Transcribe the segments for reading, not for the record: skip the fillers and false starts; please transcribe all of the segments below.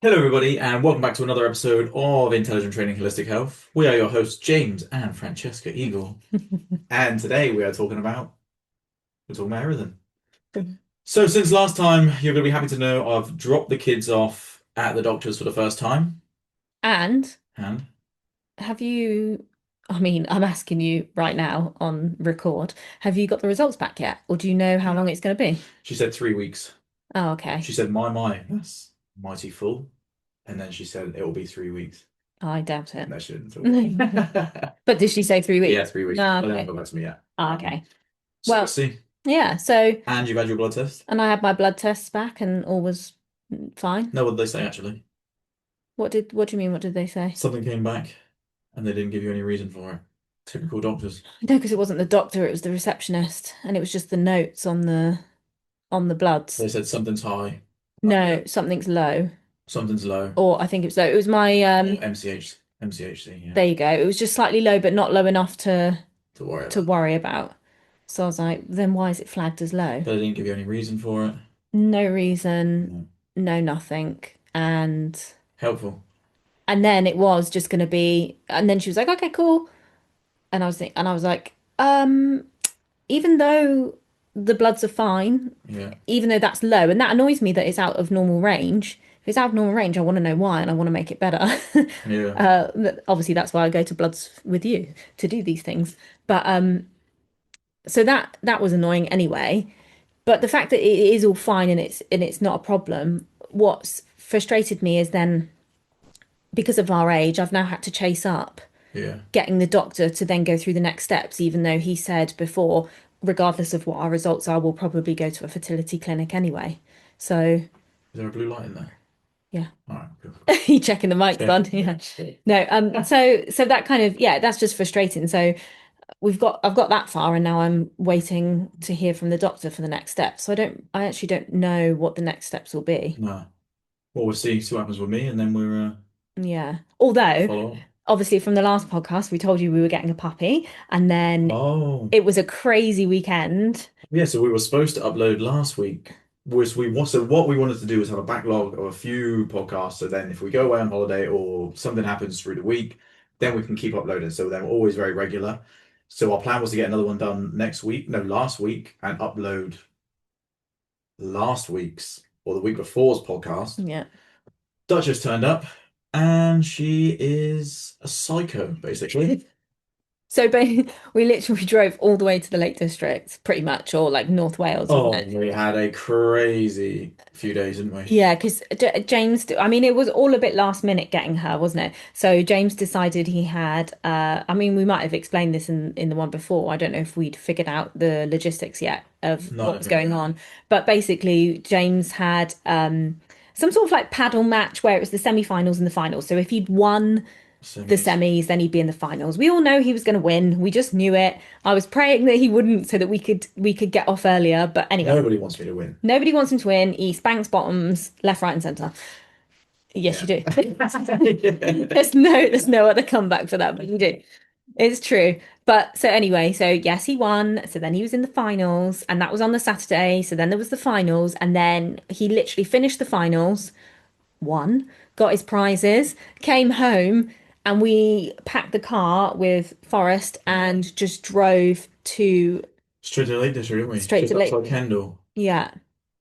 Hello, everybody, and welcome back to another episode of Intelligent Training Holistic Health. We are your hosts, James and Francesca Eagle, and today we're talking about everything. So, since last time, you're going to be happy to know I've dropped the kids off at the doctor's for the first time, And and have you, I'm asking you right now on record, have you got the results back yet? Or do you know how long it's going to be? she said 3 weeks. Oh, okay. She said, my, that's mighty full, and then she said it will be 3 weeks. I doubt it. No, she didn't at all. But did she say three Yeah, weeks? 3 weeks, No, but they haven't okay. got back to me yet. Oh, okay. So we'll Well, see. yeah, so, And you've had your blood test? and I had my blood tests back and all was fine. No, what did they say actually? What do you mean? What did they say? Something came back and they didn't give you any reason for it. Typical doctors. No, because it wasn't the doctor, it was the receptionist, and it was just the notes on the bloods. They said something's high, No, something's low. something's low, Or I think it was low. It was my or MCHC, yeah, there you go. It was just slightly low, but not low enough to worry to about. worry about. So I was like, then why is it flagged as low? But they didn't give you any reason for it. No reason, No. no nothing. Helpful. And then it was just gonna be, and then she was like, okay, cool. And I was like, even though the bloods are fine, Yeah, even though that's low, and that annoys me that it's out of normal range. If it's out of normal range, I want to know why and I want to make it better. yeah. Obviously, that's why I go to bloods with you to do these things. But so that was annoying anyway. But the fact that it is all fine and it's not a problem, what's frustrated me is then because of our age, I've now had to chase up Yeah. getting the doctor to then go through the next steps, even though he said before, regardless of what our results are, we'll probably go to a fertility clinic anyway. So Is there a blue light in there? yeah. All right, cool. You checking the mic's Yeah. on? Yeah. No, so that kind of yeah, that's just frustrating. So I've got that far and now I'm waiting to hear from the doctor for the next step. So I actually don't know what the next steps will be. No. Well, we'll see what happens with me, and then we're Yeah. Although, follow up. obviously from the last podcast, we told you we were getting a puppy and then Oh, it was a crazy weekend. yeah, so we were supposed to upload last week. So what we wanted to do was have a backlog of a few podcasts. So then if we go away on holiday or something happens through the week, then we can keep uploading. So then we're always very regular. So our plan was to get another one done next week, no, last week, and upload last week's or the week before's podcast. Yeah. Duchess turned up and she is a psycho, basically. So we literally drove all the way to the Lake District, pretty much, or like North Wales, wasn't Oh, it? we had a crazy few days, didn't we? Yeah, because James, I mean, it was all a bit last minute getting her, wasn't it? So James decided he had, I mean, we might have explained this in the one before. I don't know if we'd figured out the logistics yet of No, I what don't was think we going have. on. But basically, James had some sort of like paddle match where it was the semi-finals and the finals. So if he'd won the Semis. semis, then he'd be in the finals. We all know he was going to win. We just knew it. I was praying that he wouldn't so that we could get off earlier. But anyway. Nobody wants me to win. Nobody wants him to win. He spanks bottoms left, right, and centre. Yes, you Yeah. do. There's no other comeback for that, but you do. It's true. But so anyway, so yes, he won. So then he was in the finals, and that was on the Saturday. So then there was the finals, and then he literally finished the finals, won, got his prizes, came home, and we packed the car with Forrest and just drove to Straight to the Lake District, didn't we? straight Just to Lake. outside Kendal. Yeah,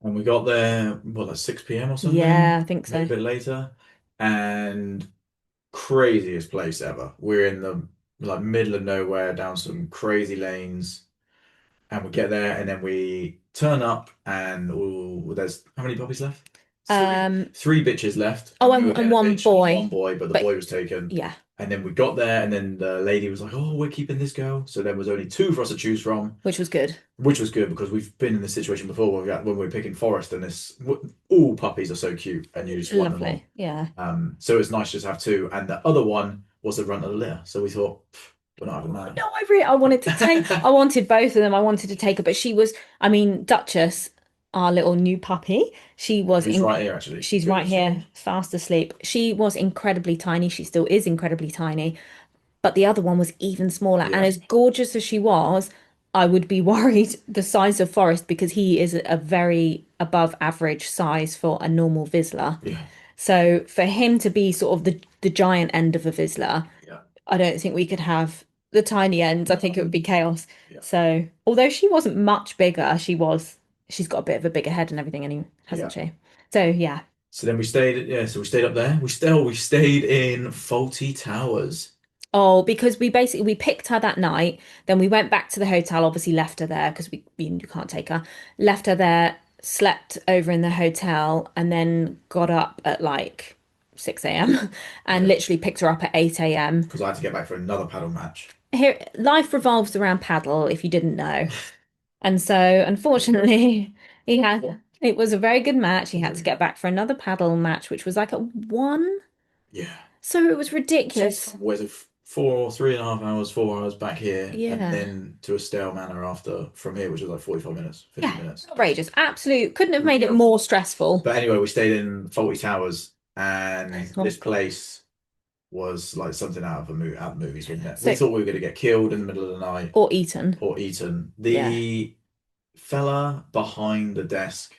And we got there, what, like 6 p.m. or yeah, something? I think Maybe a so. bit later. And craziest place ever. We're in the like middle of nowhere down some crazy lanes. And we get there and then we turn up and there's how many puppies left? Three. Um, Three bitches left. Oh, And we were and getting a one bitch and one boy, boy, but the but boy was taken. yeah, And then we got there and then the lady was like, "Oh, we're keeping this girl." So there was only two for us to choose from, which was good. which was good because we've been in this situation before when we were picking Forest and all puppies are so cute and you just want them all. Lovely. Yeah. So it's nice just to have two. And the other one was the runt of the litter. So we thought, we're not having No, I wanted to take, I that. wanted both of them. I wanted to take her, but she was, I mean, Duchess, our little new puppy, she was Who's in, right here, actually. she's Go right and see. here, fast asleep. She was incredibly tiny. She still is incredibly tiny, but the other one was even smaller. And Yeah. as gorgeous as she was, I would be worried the size of Forrest because he is a very above average size for a normal Vizsla. Yeah. So for him to be sort of the giant end of a Vizsla, Yeah. I don't think we could have the tiny ends. I think it would be chaos. Yeah. So although she wasn't much bigger, she's got a bit of a bigger head and everything anyway, hasn't Yeah. she? So yeah. So then we stayed, yeah, so we stayed up there. We stayed in Faulty Towers. Oh, because we picked her that night, then we went back to the hotel, obviously left her there because we you can't take her. Left her there, slept over in the hotel, and then got up at like 6 a.m. and Yeah. literally picked her up at 8 a.m. Because I had to get back for another paddle match. Here, life revolves around paddle, if you didn't know. And so, unfortunately, it was a very good match. He had to get back for another paddle match, which was like at 1. Yeah. So it was ridiculous. Was it 3.5 hours, 4 hours back here, and Yeah. then to a stale manor after from here, which was like 45 minutes, 50 Yeah. minutes. Outrageous. Absolute. Couldn't have made it more stressful. But anyway, we stayed in Faulty Towers, and Oh, this place was like something out of the movies, wasn't it? We so, thought we were going to get killed in the middle of the night or eaten. or eaten. Yeah. The fella behind the desk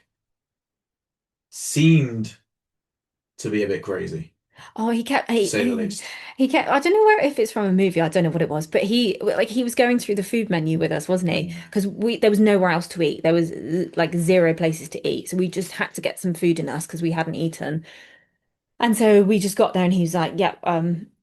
seemed to be a bit crazy, Oh, to say the least. he kept. I don't know where if it's from a movie. I don't know what it was, but he was going through the food menu with us, wasn't he? Yeah. Because we there was nowhere else to eat. There was like zero places to eat, so we just had to get some food in us because we hadn't eaten. And so we just got there and he was like, "Yep,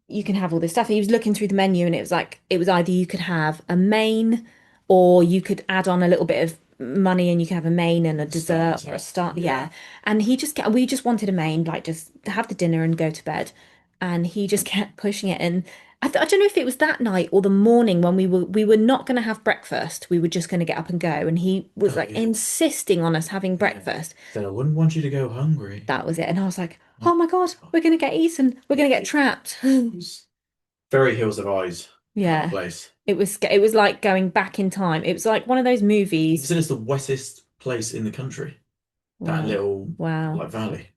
you can have all this stuff." And he was looking through the menu and it was like it was either you could have a main or you could add on a little bit of money and you could have a main and a dessert or a Starter. start. Yeah. Yeah. And we just wanted a main, like just to have the dinner and go to bed. And he just kept pushing it. And I don't know if it was that night or the morning when we were not going to have breakfast. We were just going to get up and go. And he was Oh like yeah. insisting on us having Yeah. breakfast. Said I wouldn't want you to go hungry. That was it. And I was like, Oh oh my God, God. we're going to get eaten. We're going to get It trapped. was very Hills of Eyes kind of Yeah. place. It was like going back in time. It was like one of those He movies. said it's the wettest place in the country. That Wow. little Wow. like valley.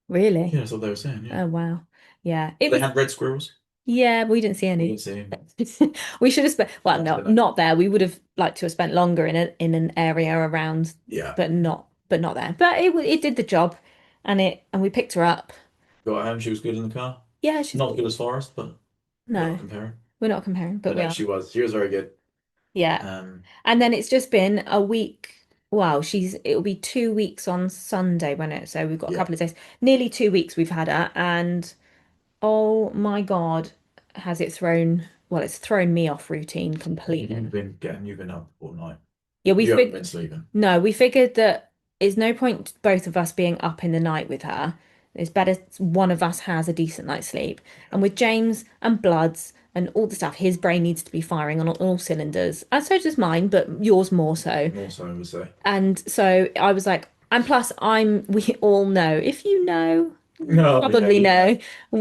Yeah, Really? that's what they were saying. Yeah. Oh wow. Yeah. It They was had red squirrels. yeah, we didn't see We any. didn't see him. We should have spent well, Not to no, the night. not there. We would have liked to have spent longer in an area around, Yeah. but not there. But it did the job and we picked her up. Got her home. She was good in the car. Yeah, she's Not as good as Forrest, but we're not no, comparing. we're not comparing, but But we no, are. she was very good. Yeah. Um, And then it's just been a week. Wow, it'll be 2 weeks on Sunday when it, so we've got a yeah. couple of days. Nearly 2 weeks we've had her, and oh my God, it's thrown me off routine completely. You've been up all night. Yeah, You haven't been sleeping. no, we figured that there's no point both of us being up in the night with her. It's better one of us has a decent night's sleep. Yeah. And with James and Bloods and all the stuff, his brain needs to be firing on all cylinders. And so does mine, but yours more so. More so, I would say. And so I was like, and plus we all know, if you know, No, yeah, probably know,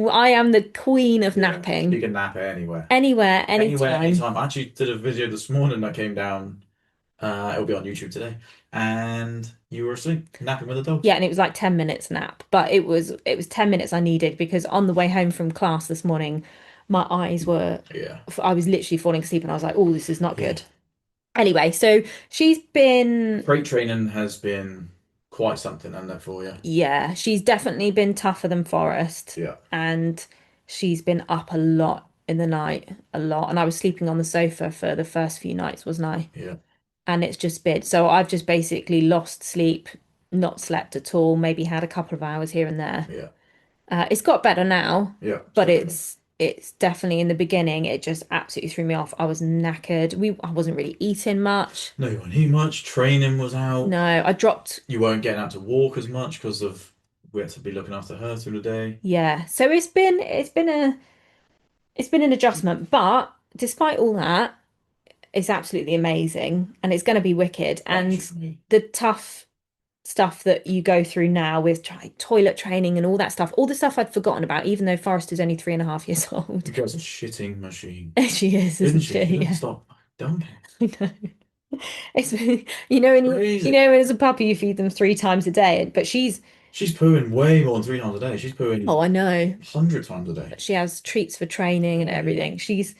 I am the queen of yeah. You napping. can nap anywhere. Anywhere, Anywhere, anytime. anytime. I actually did a video this morning that came down. It'll be on YouTube today. And you were asleep, napping with the dogs. Yeah, and it was like 10 minutes nap, but it was 10 minutes I needed because on the way home from class this morning, my eyes were Yeah. I was literally falling asleep and I was like, oh, this is not Yeah. good. Anyway, so she's been Freight training has been quite something, hasn't it, for you? yeah, she's definitely been tougher than Forrest Yeah. and she's been up a lot in the night, a lot. And I was sleeping on the sofa for the first few nights, wasn't I? Yeah. And it's just been so I've just basically lost sleep, not slept at all, maybe had a couple of hours here and there. Yeah. It's got better now, Yeah. but Definitely. it's definitely in the beginning, it just absolutely threw me off. I was knackered. I wasn't really eating much. No, you weren't eating much. Training was out. No, I dropped. You weren't getting out to walk as much because of we had to be looking after her through the day. Yeah. So it's been an adjustment, but despite all that, it's absolutely amazing and it's going to be wicked. Lucky And for me. the tough stuff that you go through now with toilet training and all that stuff, all the stuff I'd forgotten about, even though Forrest is only 3.5 years old. The girl's a shitting machine, She is, isn't isn't she? she? She doesn't Yeah. stop dumping. I know. It's Crazy. when as a puppy you feed them 3 times a day, but She's pooing way more than 3 times a day. She's pooing oh I know, 100 times a day. but she has treats for training and Oh yeah. everything. She's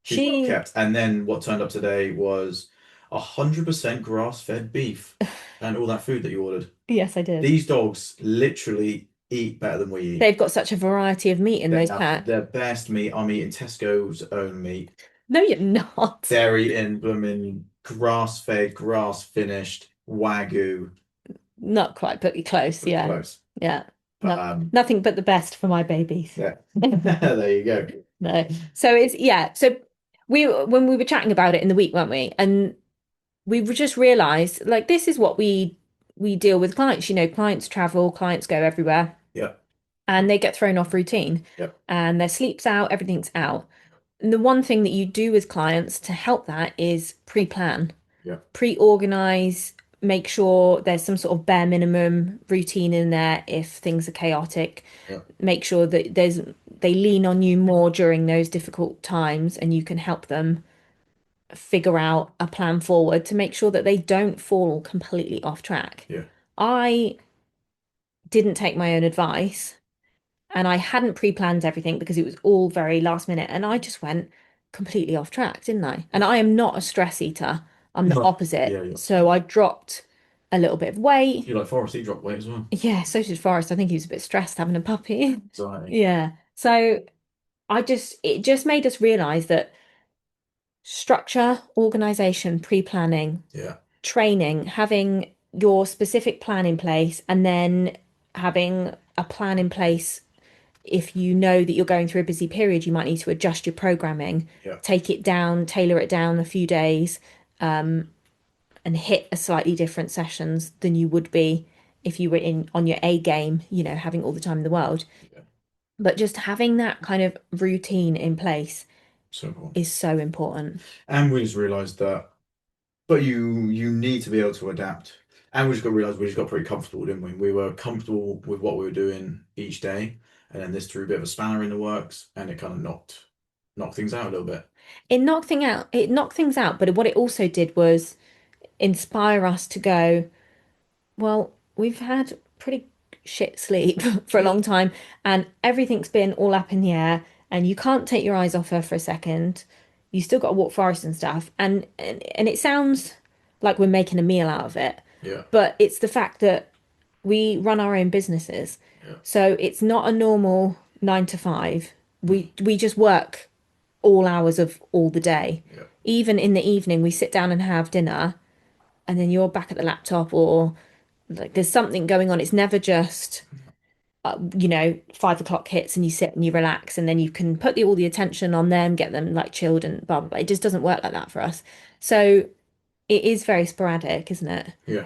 She's well she kept. And then what turned up today was 100% grass-fed beef and all that food that you ordered. yes I did. These dogs literally eat better than we eat. They've got such a variety of meat in They those have packs. their best meat. I'm eating Tesco's own meat. No, you're not. They're eating blooming grass-fed, grass-finished Wagyu. Not quite, but you're close. Pretty Yeah. close. Yeah. But No, nothing but the best for my babies. yeah. There you go. No. So it's yeah. So we when we were chatting about it in the week, weren't we? And we just realized like this is what we deal with clients. You know, clients travel, clients go everywhere, Yep. and they get thrown off routine, Yep. and their sleep's out, everything's out. And the one thing that you do with clients to help that is pre-plan, Yep. pre-organize, make sure there's some sort of bare minimum routine in there if things are chaotic. Yep. Make sure that they lean on you more during those difficult times and you can help them figure out a plan forward to make sure that they don't fall completely off track. Yeah. I didn't take my own advice and I hadn't pre-planned everything because it was all very last minute and I just went completely off track, didn't I? And Yeah. I am not a stress eater. I'm the No. opposite. Yeah. Yeah. So I dropped a little bit of weight. You like Forrest? He dropped weight as well. Yeah, so did Forrest. I think he was a bit stressed having a puppy. Anxiety. Yeah. So it just made us realize that structure, organization, pre-planning, Yeah. training, having your specific plan in place, and then having a plan in place if you know that you're going through a busy period, you might need to adjust your programming, Yeah. take it down, tailor it down a few days, and hit a slightly different sessions than you would be if you were in on your A game, you know, having all the time in the world. Yeah. But just having that kind of routine in place So important. is so important. And we just realised that, but you need to be able to adapt. And we just got to realise we just got pretty comfortable, didn't we? We were comfortable with what we were doing each day, and then this threw a bit of a spanner in the works, and it kind of knocked things out a little bit. It knocked things out, but what it also did was inspire us to go, well, we've had pretty shit sleep for a Yeah. long time, and everything's been all up in the air, and you can't take your eyes off her for a second. You still got to walk forest and stuff, and it sounds like we're making a meal out of it, Yeah. but it's the fact that we run our own businesses, Yeah. so it's not a normal 9 to 5. Mm. We just work all hours of all the day. Yeah. Even in the evening, we sit down and have dinner, and then you're back at the laptop or like there's something going on. It's never just, 5 o'clock hits and you sit and you relax and then you can put all the attention on them, get them like chilled and blah, blah, blah. It just doesn't work like that for us. So it is very sporadic, isn't it? Yeah.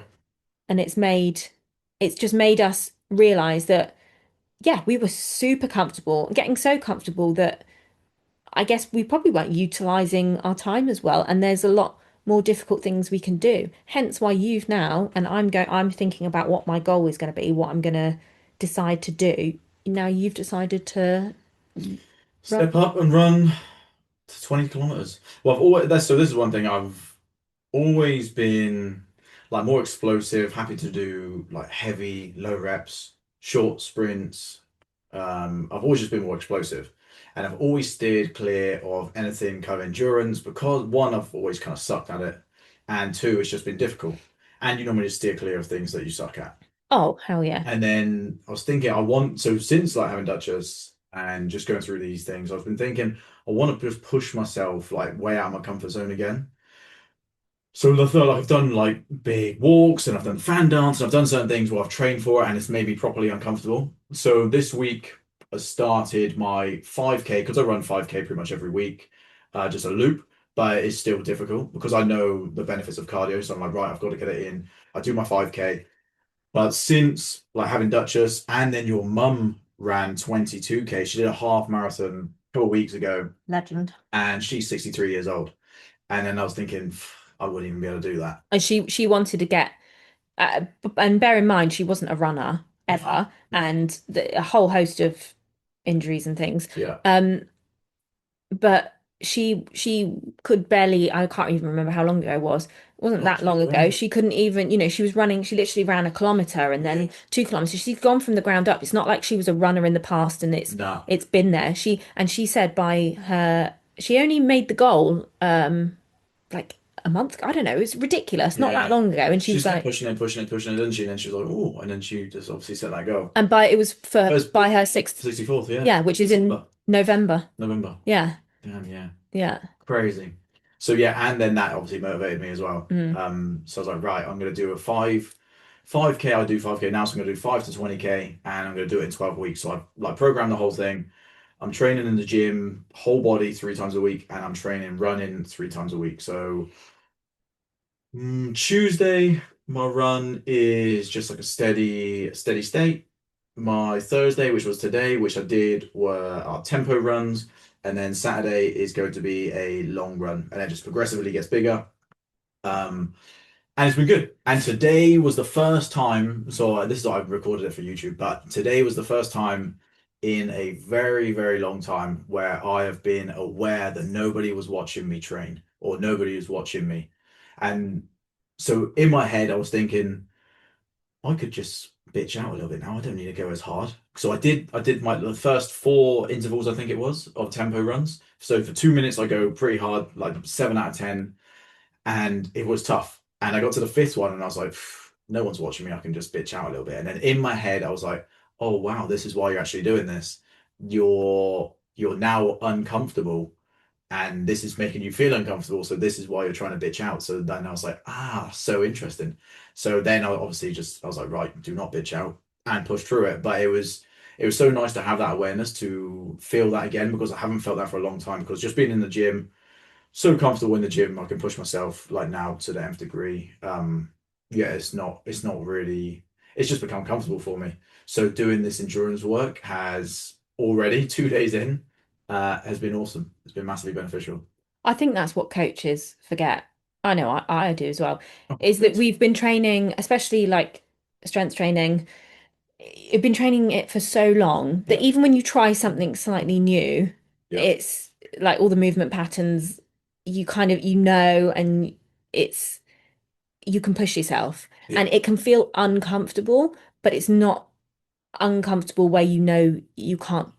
And it's just made us realize that, yeah, we were super comfortable, getting so comfortable that I guess we probably weren't utilizing our time as well. And there's a lot more difficult things we can do. Hence why you've now, and I'm thinking about what my goal is going to be, what I'm going to decide to do. Now you've decided to run. Step up and run to 20 kilometers. Well, I've always that's so this is one thing I've always been like more explosive, happy to do like heavy, low reps, short sprints. I've always just been more explosive. And I've always steered clear of anything kind of endurance because one, I've always kind of sucked at it. And two, it's just been difficult. And you normally just steer clear of things that you suck at. Oh, hell yeah. And then I was thinking, so since like having Duchess and just going through these things, I've been thinking, I want to just push myself like way out of my comfort zone again. So I feel like I've done like big walks and I've done fan dance and I've done certain things where I've trained for it and it's made me properly uncomfortable. So this week I started my 5K because I run 5K pretty much every week, just a loop, but it's still difficult because I know the benefits of cardio. So I'm like, right, I've got to get it in. I do my 5K. But since like having Duchess and then your mum ran 22K, she did a half marathon a couple of weeks ago Legend. and she's 63 years old. And then I was thinking, I wouldn't even be able to do that. And she wanted to get, and bear in mind, she wasn't a runner No. ever, and a whole host of injuries and things. Yeah. But she could barely, I can't even remember how long ago it was. It wasn't Not that too long ago. long. She couldn't even, she was running, she literally ran a kilometer and then 2 kilometers. She's gone from the ground up. It's not like she was a runner in the past and No. it's been there. She said by her she only made the goal like a month ago. I don't know. It was ridiculous, not that Yeah. long ago. And she She was just kept like, pushing it, pushing it, pushing it, didn't she? And then she was like, oh, and then she just obviously set that goal. and by it was It for was by her sixth, 64th, yeah. yeah, which is in December, November. November. Yeah, Damn, yeah. yeah. Crazy. So yeah, and then that obviously motivated me as well. Mm. So I was like, right, I'm gonna do a 5K. I do 5K now, so I'm gonna do 5 to 20K, and I'm gonna do it in 12 weeks. So I've like programmed the whole thing. I'm training in the gym, whole body 3 times a week, and I'm training running 3 times a week. So Tuesday, my run is just like a steady state. My Thursday, which was today, which I did, were our tempo runs, and then Saturday is going to be a long run, and it just progressively gets bigger. Um, and it's been good. And today was the first time, so this is I've recorded it for YouTube, but today was the first time in a very, very long time where I have been aware that nobody was watching me train or nobody was watching me. And so in my head, I was thinking, I could just bitch out a little bit now. I don't need to go as hard. So I did my the first 4 intervals, I think it was, of tempo runs. So for 2 minutes, I go pretty hard, like 7 out of 10, and it was tough. And I got to the fifth one, and I was like, no one's watching me. I can just bitch out a little bit. And then in my head, I was like, oh wow, this is why you're actually doing this. You're now uncomfortable, and this is making you feel uncomfortable. So this is why you're trying to bitch out. So then I was like, so interesting. So then I obviously just I was like, right, do not bitch out and push through it. But it was so nice to have that awareness to feel that again because I haven't felt that for a long time. Because just being in the gym so comfortable in the gym. I can push myself like now to the nth degree. Yeah, it's not really. It's just become comfortable for me. So doing this endurance work has already 2 days in, has been awesome. It's been massively beneficial. I think that's what coaches forget. I know I do as well, Oh, is that please. we've been training, especially like strength training, you've been training it for so long that Yeah, even when you try something slightly new, yeah, it's like all the movement patterns you kind of and it's you can push yourself yeah, and it can feel uncomfortable, but it's not uncomfortable where you can't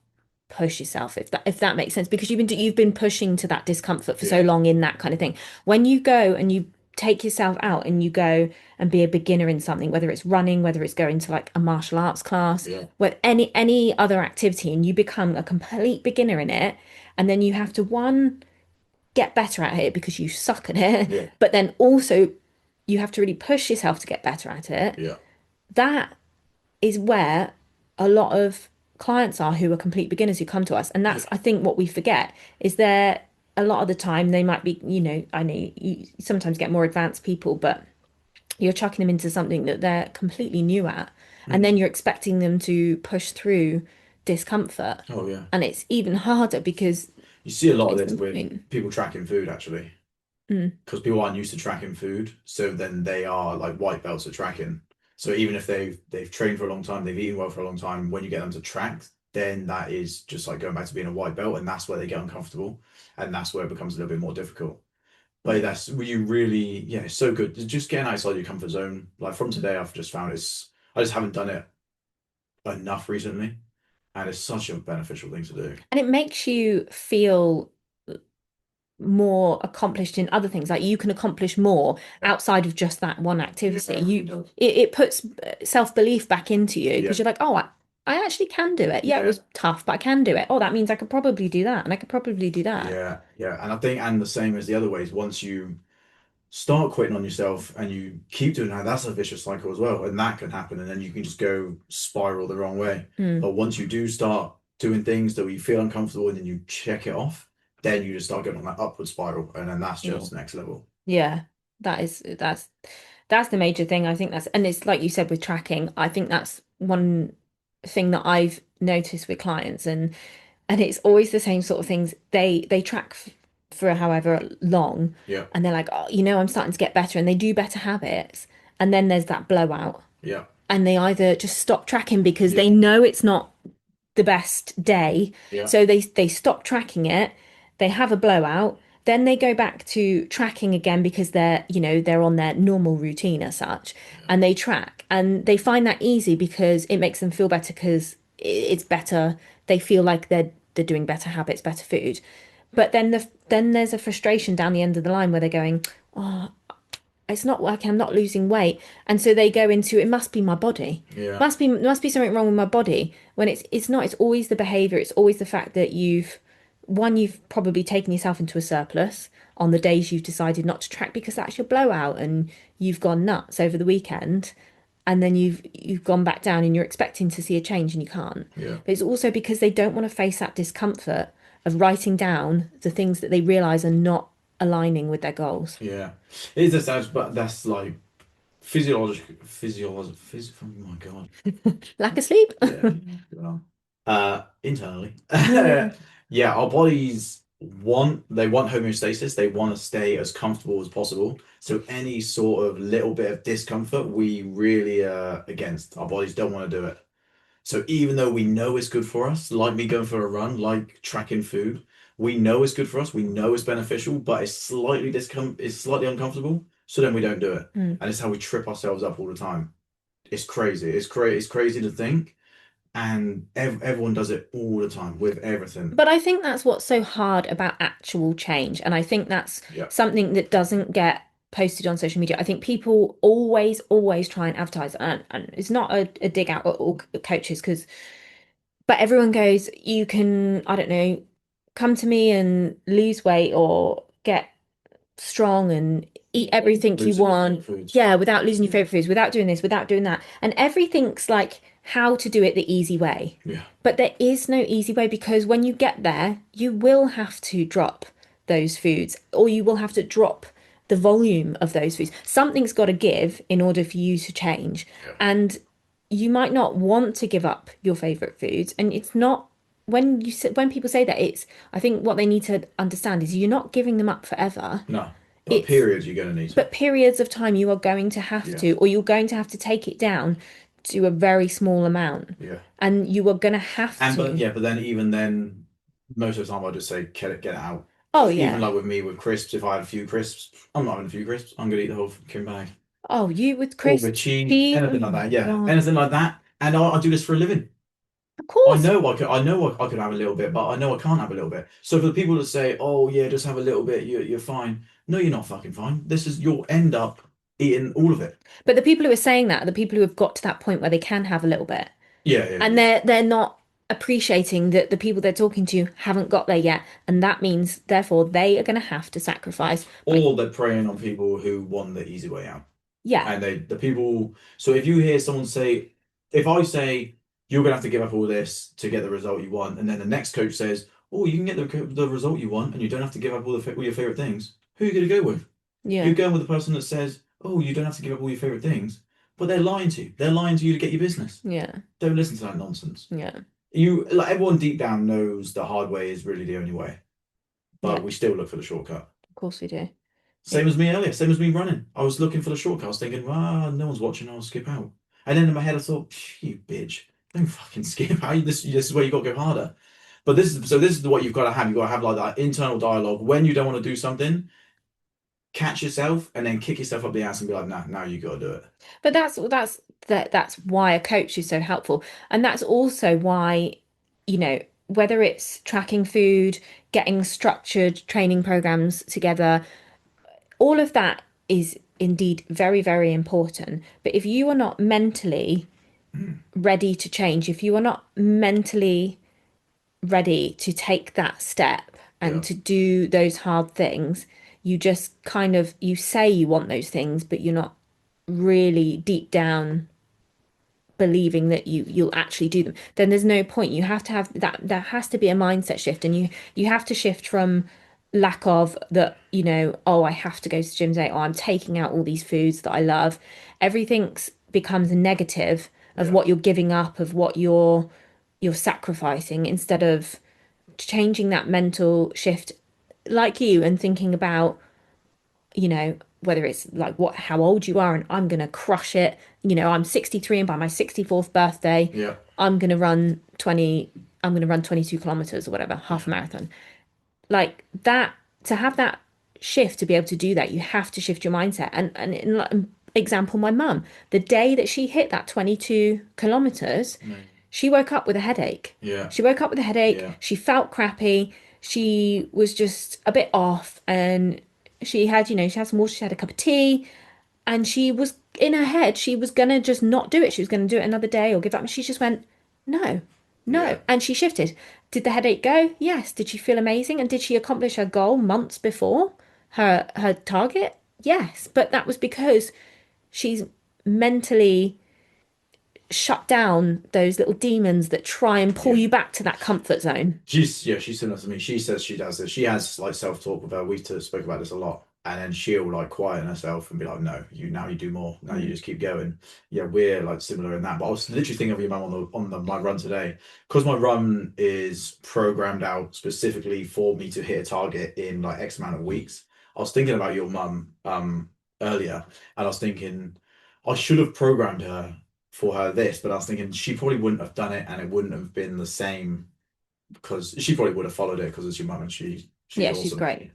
push yourself if that makes sense because you've been pushing to that discomfort for so yeah, long in that kind of thing. When you go and you take yourself out and you go and be a beginner in something, whether it's running, whether it's going to like a martial arts class, yeah, with any other activity, and you become a complete beginner in it, and then you have to one get better at it because you suck at it, yeah, but then also you have to really push yourself to get better at it. yeah, That is where a lot of clients are who are complete beginners who come to us. And yeah. that's, I think, what we forget is there a lot of the time they might be, I know you sometimes get more advanced people, but you're chucking them into something that they're completely new at. And Mm. then you're expecting them to push through discomfort. Oh yeah. And it's even harder because You see a lot of it's this no with point. people tracking food actually. Mm, Because people aren't used to tracking food, so then they are like white belts at tracking. So even if they've trained for a long time, they've eaten well for a long time, when you get them to track, then that is just like going back to being a white belt, and that's where they get uncomfortable, and that's where it becomes a little bit more difficult. But that's where you really, yeah, it's so good. Just getting outside your comfort zone. Like from today, I've just found I just haven't done it enough recently, and it's such a beneficial thing to do. and it makes you feel more accomplished in other things. Like you can accomplish more outside of just that one activity. It puts self-belief back into you Yeah, because you're like, oh, I actually can do it. Yeah, it yeah. was tough, but I can do it. Oh, that means I could probably do that, and I could probably do that. Yeah, yeah. And I think, and the same as the other ways, once you start quitting on yourself and you keep doing that, that's a vicious cycle as well. And that can happen. And then you can just go spiral the wrong way. Mm, But once you do start doing things that you feel uncomfortable and then you check it off, then you just start going on that upward spiral. And then that's yeah. just next level. Yeah, that's the major thing. I think and it's like you said with tracking. I think that's one thing that I've noticed with clients, and it's always the same sort of things. They track for however long, Yeah, and they're like, oh, I'm starting to get better, and they do better habits, and then there's that blowout, yeah, and they either just stop tracking because yeah, they know it's not the best day. yeah, So they stop tracking it, they have a blowout, then they go back to tracking again because they're on their normal routine as such, yeah, and they track and they find that easy because it makes them feel better because it's better. They feel like they're doing better habits, better food. But then there's a frustration down the end of the line where they're going, oh, it's not working, I'm not losing weight. And so they go into it must be my body. Yeah, Must be something wrong with my body. When it's not, it's always the behavior, it's always the fact that you've probably taken yourself into a surplus on the days you've decided not to track because that's your blowout and you've gone nuts over the weekend and then you've gone back down and you're expecting to see a change and you can't. yeah, But it's also because they don't want to face that discomfort of writing down the things that they realize are not aligning with their goals. yeah. It is a sad, but that's like oh my God. Lack of sleep? Yeah, well, internally. Yeah. Yeah, our bodies they want homeostasis. They want to stay as comfortable as possible. So any sort of little bit of discomfort, we really against. Our bodies don't want to do it. So even though we know it's good for us, like me going for a run, like tracking food, we know it's good for us, we know it's beneficial, but it's slightly uncomfortable. So then we don't do it. Mm. And it's how we trip ourselves up all the time. It's crazy. It's crazy to think. And everyone does it all the time with everything. But I think that's what's so hard about actual change. And I think that's Yeah. something that doesn't get posted on social media. I think people always try and advertise, and it's not a dig out at all coaches, because, but everyone goes, you can, I don't know, come to me and lose weight or get strong and eat everything you Lose your favorite want. foods. Yeah, without losing your favorite foods, without doing this, without doing that. And everything's like how to do it the easy way. Yeah. But there is no easy way because when you get there, you will have to drop those foods or you will have to drop the volume of those foods. Something's got to give in order for you to change. Yeah. And you might not want to give up your favorite foods. And it's not when people say that, it's I think what they need to understand is you're not giving them up forever. No. But It's periods you're gonna need to. but periods of time you are going to have Yeah. to, or you're going to have to take it down to a very small amount. Yeah. And you are going to have And but to. yeah, but then even then, most of the time I'll just say get it out. Oh, Even yeah. like with me with crisps, if I had a few crisps, I'm not having a few crisps. I'm gonna eat the whole fucking bag. Oh, you with Or with crisps, cheese, cheese. Oh anything like my that. Yeah, God. anything like that. And I do this for a living. Of course. I know I could have a little bit, but I know I can't have a little bit. So for the people that say, "Oh yeah, just have a little bit, you're fine." No, you're not fucking fine. You'll end up eating all of it. But the people who are saying that are the people who have got to that point where they can have a little bit. Yeah, yeah, And they're not appreciating that the people they're talking to haven't got there yet. And that means therefore they are going to have to sacrifice. Like, or they're preying on people who want the easy way out. yeah, And the people. So if you hear someone say, if I say you're gonna have to give up all this to get the result you want, and then the next coach says, "Oh, you can get the result you want, and you don't have to give up all your favorite things," who are you gonna go with? You're yeah, going with the person that says, "Oh, you don't have to give up all your favorite things," but they're lying to you. They're lying to you to get your business. yeah, Don't listen to that nonsense. yeah, You like everyone deep down knows the hard way is really the only way, yeah. but we still look for the shortcut. Of course we do. Same It, as me earlier, same as me running. I was looking for the shortcut. I was thinking, ah, no one's watching, I'll skip out. And then in my head, I thought, you bitch, don't fucking skip out. This is where you got to go harder. But this is what you've got to have. You've got to have like that internal dialogue. When you don't want to do something, catch yourself and then kick yourself up the ass and be like, nah, now you got to do it. but that's why a coach is so helpful. And that's also why, whether it's tracking food, getting structured training programs together, all of that is indeed very, very important. But if you are not mentally Mm. ready to change, if you are not mentally ready to take that step and Yeah, to do those hard things, you just kind of you say you want those things, but you're not really deep down believing that you'll actually do them. Then there's no point. You have to have that. There has to be a mindset shift, and you have to shift from lack of that, oh, I have to go to the gym today, or I'm taking out all these foods that I love. Everything's becomes a negative of yeah, what you're giving up, of what you're sacrificing, instead of changing that mental shift like you and thinking about, whether it's like how old you are and I'm gonna crush it. I'm 63 and by my 64th birthday, yeah, I'm gonna run 20, I'm gonna run 22 kilometers or whatever, half a yeah, marathon. Like that, to have that shift, to be able to do that, you have to shift your mindset. And in like, example, my mum, the day that she hit that 22 kilometers, amazing. she woke up with a headache. Yeah, She woke up with a headache. yeah, She felt crappy. She was just a bit off. And She had, she had some water, she had a cup of tea, and she was in her head, she was gonna just not do it. She was gonna do it another day or give up. And she just went, no, no. Yeah. And she shifted. Did the headache go? Yes. Did she feel amazing? And did she accomplish her goal months before her target? Yes. But that was because she's mentally shut down those little demons that try and pull Yeah. you back to that comfort zone. She's similar to me. She says she does this. She has like self-talk with her. Spoke about this a lot. And then she'll like quieten herself and be like, no, you do more. Now you Mm. just keep going. Yeah, we're like similar in that. But I was literally thinking of your mum on the my run today. Because my run is programmed out specifically for me to hit a target in like X amount of weeks. I was thinking about your mum earlier, and I was thinking I should have programmed her for her this, but I was thinking she probably wouldn't have done it and it wouldn't have been the same because she probably would have followed it because it's your mum and she's Yeah, she's awesome. great.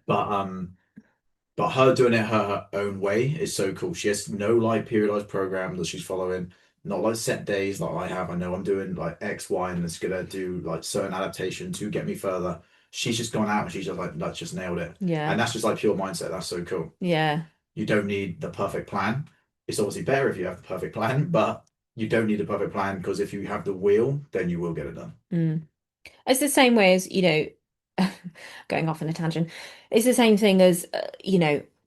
But her doing it her own way is so cool. She has no like periodized program that she's following, not like set days like I have. I know I'm doing like X, Y, and it's gonna do like certain adaptation to get me further. She's just gone out and she's just like that's just nailed it. Yeah. And that's just like pure mindset. That's so cool. Yeah. You don't need the perfect plan. It's obviously better if you have the perfect plan, but you don't need a perfect plan because if you have the wheel, then you will get it done. Mm. It's the same way as, going off on a tangent. It's the same thing as,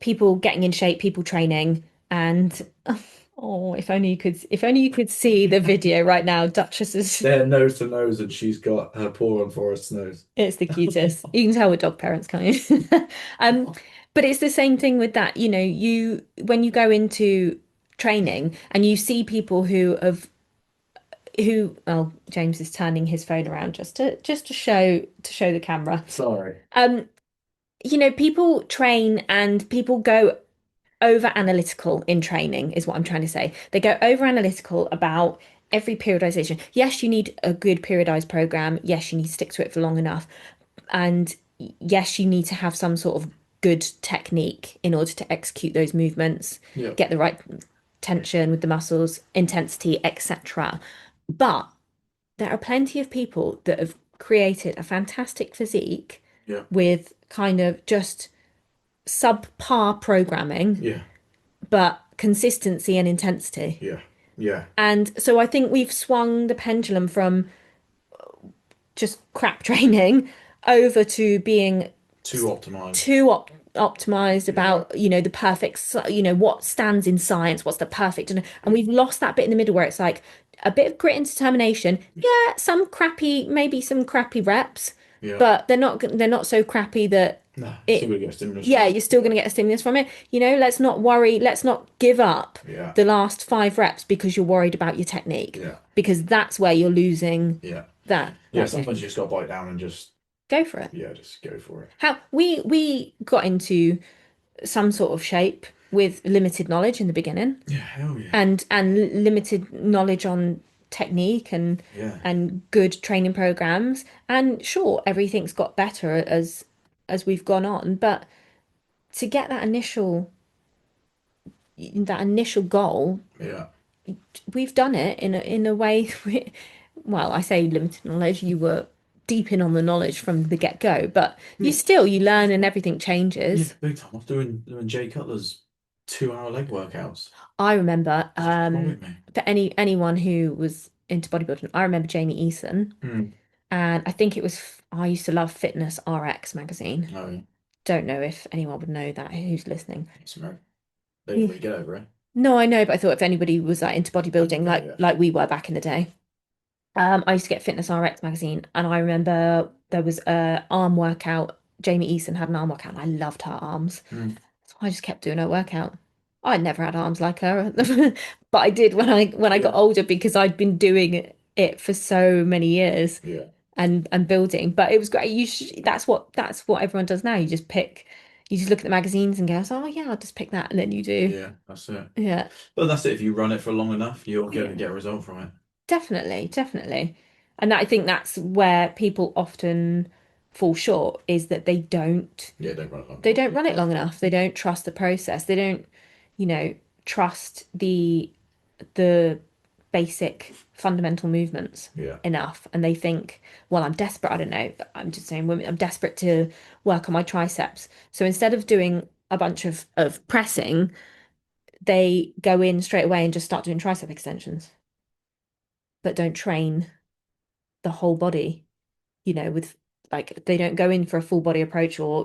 people getting in shape, people training, and oh, if only you could see the video right now. Duchess is, They're nose to nose, and she's got her paw on Forrest's nose. it's the cutest. You can tell we're dog parents, can't you? But it's the same thing with that. When you go into training and you see people well, James is turning his phone around just to show the camera. Sorry. Um, people train and people go over analytical in training, is what I'm trying to say. They go over analytical about every periodization. Yes, you need a good periodized program. Yes, you need to stick to it for long enough. And yes, you need to have some sort of good technique in order to execute those movements, Yeah. get the right tension with the muscles, intensity, etc. But there are plenty of people that have created a fantastic physique Yeah. with kind of just subpar programming, Yeah. but consistency and intensity. Yeah. Yeah. And so I think we've swung the pendulum from just crap training over to being Too optimized. too optimized Yeah. about, the perfect, what stands in science, what's the perfect, and we've lost that bit in the middle where it's like a bit of grit and determination. Yeah, maybe some crappy reps, Yeah. but they're not so crappy that Nah, still it, gonna get a stimulus yeah, from it. you're still going to get a stimulus from it. Let's not worry, let's not give up Yeah. the last 5 reps because you're worried about your technique, Yeah. because that's where you're losing Yeah. that Yeah. that Sometimes technique. you just gotta bite down and just Go for it. just go for it. How we got into some sort of shape with limited knowledge in the beginning, Yeah. Hell yeah. and limited knowledge on technique Yeah. and good training programs. And sure, everything's got better as we've gone on, but to get that initial goal, Yeah. we've done it in a way. Well, I say limited knowledge. You were deep in on the knowledge from the get-go, but you learn and everything Yeah. changes. Big time. I was doing Jay Cutler's 2 hour leg workouts. I remember, It's destroyed me. for anyone who was into bodybuilding, I remember Jamie Eason, Hmm. and I think I used to love Fitness RX magazine. Oh yeah. Don't know if anyone would know that who's listening. It's American. They didn't Yeah. really get over it. No, I know, but I thought if anybody was like into bodybuilding, Oh like yeah. like we were back in the day. I used to get Fitness RX magazine, and I remember there was a arm workout. Jamie Eason had an arm workout, and I loved her arms. Hmm. So I just kept doing her workout. I never had arms like her, but I did when I got Yeah. older because I'd been doing it for so many years Yeah. and building. But it was great. That's what everyone does now. You just look at the magazines and go, oh yeah, I'll just pick that, and then you do. Yeah. That's it. Yeah. But that's it. If you run it for long enough, you're Oh, going to yeah. get a result from it. Definitely, definitely. And I think that's where people often fall short, is that Yeah, don't run it long they enough. don't run it long enough. They don't trust the process. They don't, trust the basic fundamental movements Yeah. enough. And they think, well, I'm desperate. I don't know. I'm just saying, women, I'm desperate to work on my triceps. So instead of doing a bunch of pressing, they go in straight away and just start doing tricep extensions, but don't train the whole body, with like they don't go in for a full body approach or,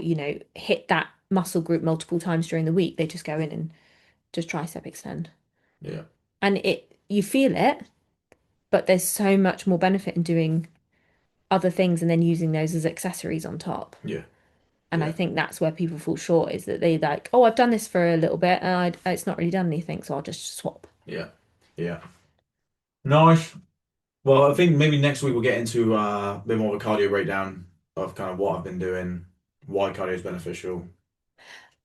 hit that muscle group multiple times during the week. They just go in and just tricep extend. Yeah. And you feel it, but there's so much more benefit in doing other things and then using those as accessories on top. Yeah. And I Yeah. think that's where people fall short is that they like, oh, I've done this for a little bit and it's not really done anything, so I'll just swap. Yeah. Yeah. Nice. Well, I think maybe next week we'll get into a bit more of a cardio breakdown of kind of what I've been doing, why cardio is beneficial.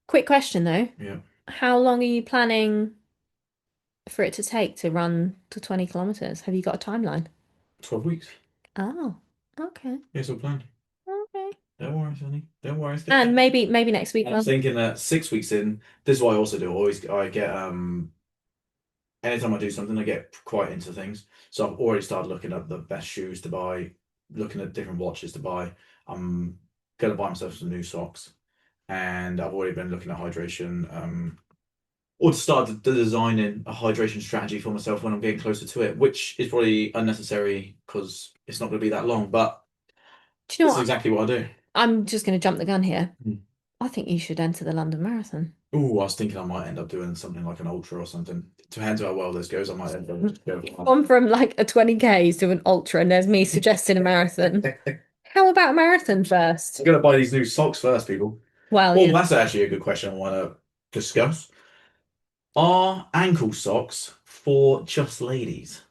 Quick question though. Yeah. How long are you planning for it to take to run to 20 kilometers? Have you got a timeline? 12 weeks. Oh, okay. Yeah, so planned. Okay. Don't worry, Sonny. Don't worry. And maybe next week, I'm thinking that 6 weeks in, this is what I also do. I get anytime I do something, I get quite into things. So I've already started looking at the best shoes to buy, looking at different watches to buy. I'm gonna buy myself some new socks, and I've already been looking at hydration. Or to start designing a hydration strategy for myself when I'm getting closer to it, which is probably unnecessary because it's not going to be that long. But do you know this is what? exactly what I do. I'm just going to jump the gun here. Mm. I think you should enter the London Marathon. Oh, I was thinking I might end up doing something like an ultra or something. Depends how well this goes. I might end up just go. Gone from like a 20Ks to an ultra, and there's me suggesting a marathon. How about a marathon first? I'm gonna buy these new socks first, people. Well, Well, yeah. that's actually a good question I want to discuss. Are ankle socks for just ladies?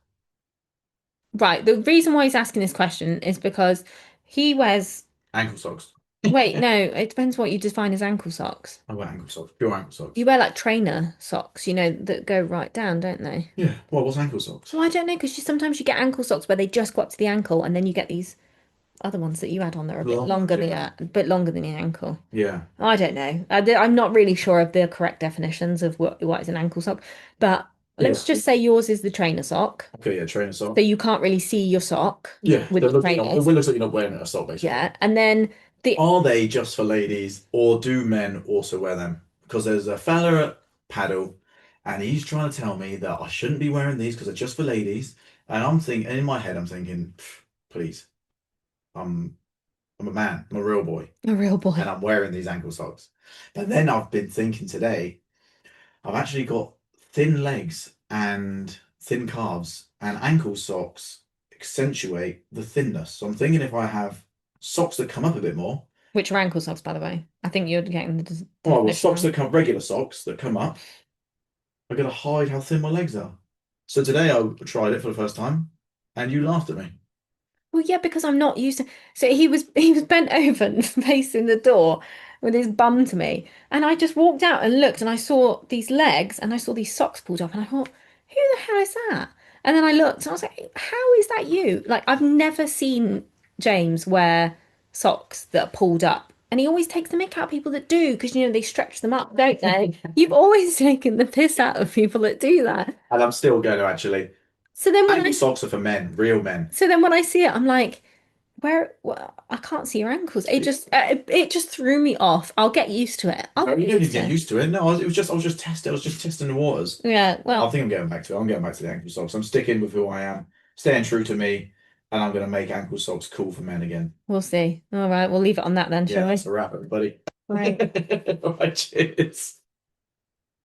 Right. The reason why he's asking this question is because he wears. Ankle socks. Wait, no, it depends what you define as ankle socks. I wear ankle socks. Pure ankle You socks. wear like trainer socks, that go right down, don't they? Yeah. Well, what's ankle socks? Well, I don't know because sometimes you get ankle socks where they just go up to the ankle, and then you get these other ones that you add on that are a bit longer than Yeah. a bit longer than your ankle. Yeah. I don't know. I'm not really sure of the correct definitions of what is an ankle sock, but let's Yeah. just say yours is the trainer sock, Okay, yeah, trainer so sock. you can't really see your sock Yeah, with that the looks, it trainers. looks like you're not wearing a sock, basically. Yeah, and then the Are they just for ladies, or do men also wear them? Because there's a fella at Paddle, and he's trying to tell me that I shouldn't be wearing these because they're just for ladies. And I'm thinking, in my head, I'm thinking, please, I'm I'm a man, I'm a real boy, a real and boy. I'm wearing these ankle socks. But then I've been thinking today, I've actually got thin legs and thin calves, and ankle socks accentuate the thinness. So I'm thinking if I have socks that come up a bit more, Which are ankle socks, by the way. I think you're getting the well, definition socks wrong. that come, regular socks that come up, are going to hide how thin my legs are. So today I tried it for the first time, and you laughed at me. Well, yeah, because I'm not used to. So he was bent over and facing the door with his bum to me, and I just walked out and looked, and I saw these legs, and I saw these socks pulled up, and I thought, who the hell is that? And then I looked, and I was like, how is that you? Like I've never seen James wear socks that are pulled up, and he always takes the mick out of people that do, because they stretch them up, don't they? You've always taken the piss out of people that do that. And I'm still going to actually. So then when Ankle I socks are for men, real men. so then when I see it, I'm like. Well, I can't see your ankles. It just threw me off. I'll get used to it. I'll No, get you don't need to used to get it. used to it. No, I was just testing. I was just testing the waters. Yeah, I well, think I'm getting back to it. I'm getting back to the ankle socks. I'm sticking with who I am, staying true to me, and I'm going to make ankle socks cool for men again. we'll see. All right, we'll leave it on that then, Yeah, shall we? that's a wrap, everybody. Right. All right, cheers.